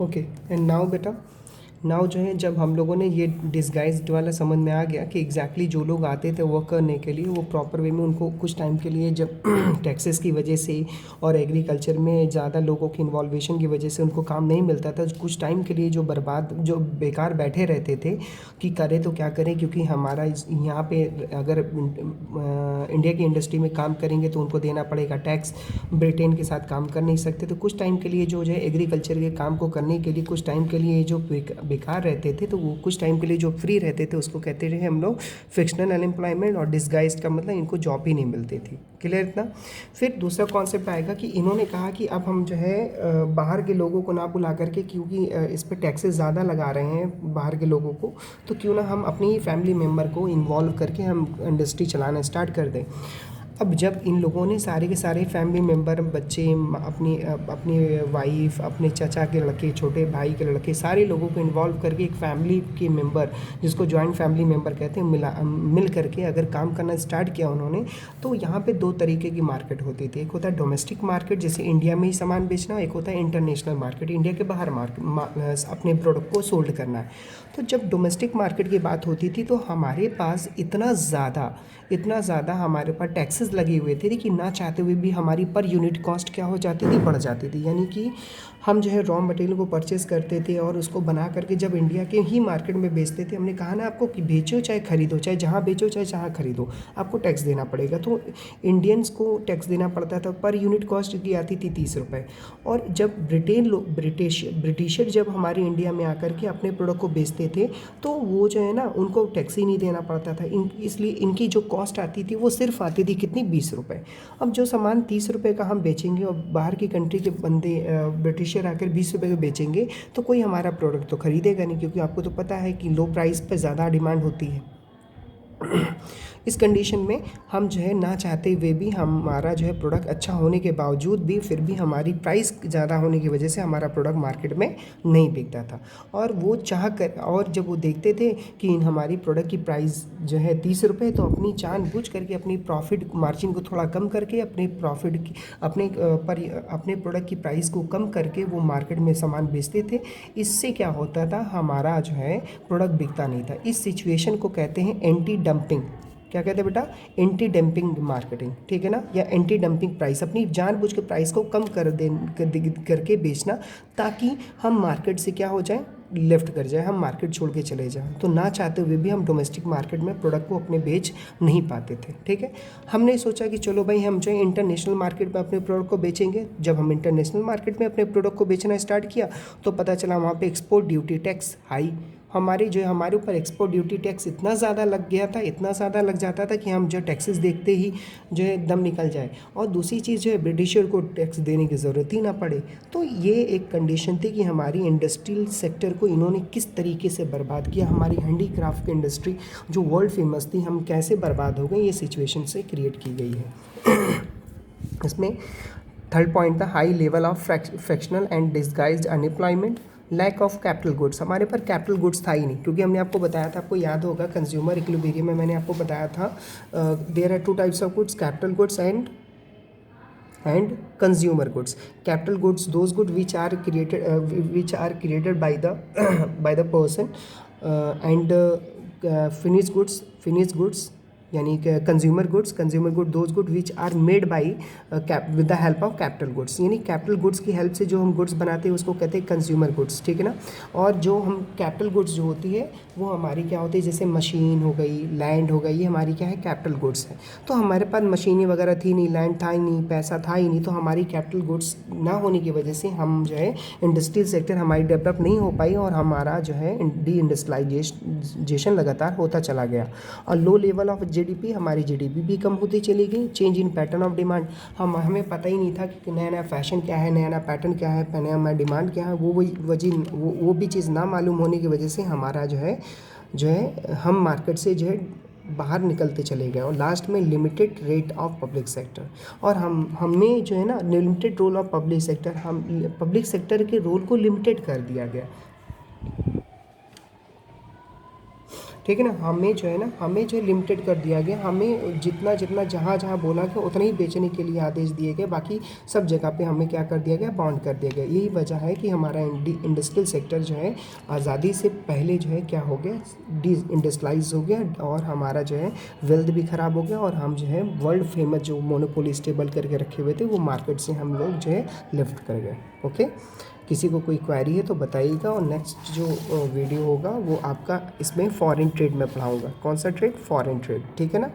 Okay. And now बेटा, now जो है जब हम लोगों ने ये डिस्गाइज्ड वाला समझ में आ गया कि एग्जैक्टली जो लोग आते थे वर्क करने के लिए वो प्रॉपर वे में उनको कुछ टाइम के लिए जब टैक्सेस की वजह से और एग्रीकल्चर में ज़्यादा लोगों की इन्वॉल्वेशन की वजह से उनको काम नहीं मिलता था, कुछ टाइम के लिए जो बेकार बैठे रहते थे कि करें तो क्या करें, क्योंकि हमारा यहाँ पे अगर इंडिया की इंडस्ट्री में काम करेंगे तो उनको देना पड़ेगा टैक्स, ब्रिटेन के साथ काम कर नहीं सकते, तो कुछ टाइम के लिए जो है एग्रीकल्चर के काम को करने के लिए कुछ टाइम के लिए जो बेकार रहते थे तो वो कुछ टाइम के लिए जो फ्री रहते थे उसको कहते थे हम लोग फिक्शनल अनएम्प्लॉयमेंट, और डिस्गाइज का मतलब इनको जॉब ही नहीं मिलती थी। क्लियर इतना। फिर दूसरा कॉन्सेप्ट आएगा कि इन्होंने कहा कि अब हम जो है बाहर के लोगों को ना बुला करके, क्योंकि इस पर टैक्सेस ज़्यादा लगा रहे हैं बाहर के लोगों को, तो क्यों ना हम अपनी ही फैमिली मेम्बर को इन्वॉल्व करके हम इंडस्ट्री चलाना स्टार्ट कर दें। अब जब इन लोगों ने सारे के सारे फैमिली मेम्बर, बच्चे, अपनी वाइफ, अपने चाचा के लड़के, छोटे भाई के लड़के, सारे लोगों को इन्वॉल्व करके एक फैमिली के मेम्बर, जिसको जॉइंट फैमिली मेम्बर कहते हैं, मिल करके अगर काम करना स्टार्ट किया उन्होंने, तो यहाँ पे दो तरीके की मार्केट होती थी। एक होता है डोमेस्टिक मार्केट, जैसे इंडिया में ही सामान बेचना, एक होता है इंटरनेशनल मार्केट, इंडिया के बाहर अपने प्रोडक्ट को सोल्ड करना है। तो जब डोमेस्टिक मार्केट की बात होती थी तो हमारे पास इतना ज़्यादा हमारे पास टैक्सेस लगे हुए थे कि ना चाहते हुए भी हमारी पर यूनिट कॉस्ट क्या हो जाती थी, बढ़ जाती थी। यानी कि हम जो है रॉ मटेरियल को परचेस करते थे और उसको बना करके जब इंडिया के ही मार्केट में बेचते थे, हमने कहा ना आपको कि बेचो चाहे खरीदो, चाहे जहाँ बेचो चाहे जहाँ खरीदो, आपको टैक्स देना पड़ेगा। तो इंडियंस को टैक्स देना पड़ता था। पर यूनिट कॉस्ट की आती थी 30 रुपये। और जब ब्रिटिशर जब हमारे इंडिया में आकर के अपने प्रोडक्ट को बेचते थे तो वो जो है ना उनको टैक्स ही नहीं देना पड़ता था। इसलिए इनकी जो कॉस्ट आती थी वो सिर्फ आती थी कितनी, 20 रुपये। अब जो सामान 30 रुपये का हम बेचेंगे और बाहर की कंट्री के बंदे ब्रिटिशर आकर 20 रुपये का बेचेंगे तो कोई हमारा प्रोडक्ट तो खरीदेगा नहीं, क्योंकि आपको तो पता है कि लो प्राइस पर ज़्यादा डिमांड होती है। इस कंडीशन में हम जो है ना चाहते हुए भी हमारा जो है प्रोडक्ट अच्छा होने के बावजूद भी फिर भी हमारी प्राइस ज़्यादा होने की वजह से हमारा प्रोडक्ट मार्केट में नहीं बिकता था। और वो चाह कर, और जब वो देखते थे कि हमारी प्रोडक्ट की प्राइस जो है 30 रुपये, तो अपनी जानबूझ करके अपनी प्रॉफिट मार्जिन को थोड़ा कम करके अपने प्रॉफिट की अपने प्रोडक्ट की प्राइस को कम करके वो मार्केट में सामान बेचते थे। इससे क्या होता था, हमारा जो है प्रोडक्ट बिकता नहीं था। इस सिचुएशन को कहते हैं एंटी डंपिंग। क्या कहते हैं बेटा, एंटी डंपिंग मार्केटिंग, ठीक है ना, या एंटी डंपिंग प्राइस, अपनी जानबूझ के प्राइस को कम करके बेचना, ताकि हम मार्केट से क्या हो जाए, लेफ्ट कर जाए, हम मार्केट छोड़ के चले जाएं। तो ना चाहते हुए भी हम डोमेस्टिक मार्केट में प्रोडक्ट को अपने बेच नहीं पाते थे। ठीक है, हमने सोचा कि चलो भाई हम जो है इंटरनेशनल मार्केट में अपने प्रोडक्ट को बेचेंगे। जब हम इंटरनेशनल मार्केट में अपने प्रोडक्ट को बेचना स्टार्ट किया तो पता चला वहाँ पे एक्सपोर्ट ड्यूटी टैक्स हाई, हमारे ऊपर एक्सपोर्ट ड्यूटी टैक्स इतना ज़्यादा लग गया था, इतना ज़्यादा लग जाता था कि हम जो टैक्सेस देखते ही जो है दम निकल जाए। और दूसरी चीज़ जो है ब्रिटिशर को टैक्स देने की ज़रूरत ही ना पड़े। तो ये एक कंडीशन थी कि हमारी इंडस्ट्रियल सेक्टर को इन्होंने किस तरीके से बर्बाद किया, हमारी हैंडीक्राफ्ट की इंडस्ट्री जो वर्ल्ड फेमस थी, हम कैसे बर्बाद हो गए, ये सिचुएशन से क्रिएट की गई है। इसमें थर्ड पॉइंट था high level of fractional and disguised unemployment, lack of capital goods. हमारे पर कैपिटल गुड्स था ही नहीं, क्योंकि हमने आपको बताया था, आपको याद होगा कंज्यूमर इक्विलिब्रियम में मैंने आपको बताया था there are two types of goods, capital goods and consumer goods. Capital goods those good which are created by the person, and finish goods यानी कि consumer good those good which are made by with the help of capital goods, यानी capital goods की help से जो हम goods बनाते हैं उसको कहते हैं कंज्यूमर गुड्स, ठीक है ना। और जो हम कैपिटल गुड्स जो होती है वो हमारी क्या होती है, जैसे मशीन हो गई, लैंड हो गई, ये हमारी क्या है, कैपिटल गुड्स है। तो हमारे पास मशीनें वगैरह थी नहीं, लैंड था ही नहीं, पैसा था ही नहीं, तो हमारी कैपिटल गुड्स ना होने की वजह से हम जो है इंडस्ट्रियल सेक्टर हमारी डेवलप नहीं हो पाई और हमारा जो है डी इंडस्ट्रियलाइजेशन लगातार होता चला गया। और लो लेवल ऑफ जीडीपी, हमारी जीडीपी भी कम होती चली गई। Change in pattern of demand, हमें पता ही नहीं था कि नया नया फैशन क्या है, नया नया पैटर्न क्या है, नया डिमांड क्या है, वो भी चीज़ ना मालूम होने की वजह से हमारा जो है हम मार्केट से जो है बाहर निकलते चले गए। और लास्ट में limited rate of public sector, और हमें जो है ना limited role of public sector, हम पब्लिक सेक्टर के रोल को लिमिटेड कर दिया गया। ठीक है ना। हमें जो है ना, हमें जो लिमिटेड कर दिया गया, हमें जितना जितना जहाँ जहाँ बोला गया उतना ही बेचने के लिए आदेश दिए गए, बाकी सब जगह पे हमें क्या कर दिया गया, बाउंड कर दिया गया। यही वजह है कि हमारा इंडस्ट्रियल सेक्टर जो है आज़ादी से पहले जो है क्या हो गया, डी इंडस्ट्रियलाइज हो गया, और हमारा जो है वेल्थ भी ख़राब हो गया, और हम जो है वर्ल्ड फेमस जो मोनोपोली स्टेबल करके रखे हुए थे वो मार्केट से हम लोग जो है लिफ्ट कर गए। ओके, किसी को कोई क्वेरी है तो बताइएगा, और नेक्स्ट जो वीडियो होगा वो आपका इसमें फॉरेन ट्रेड में पढ़ाऊँगा। कौन सा ट्रेड? फॉरेन ट्रेड, ठीक है ना।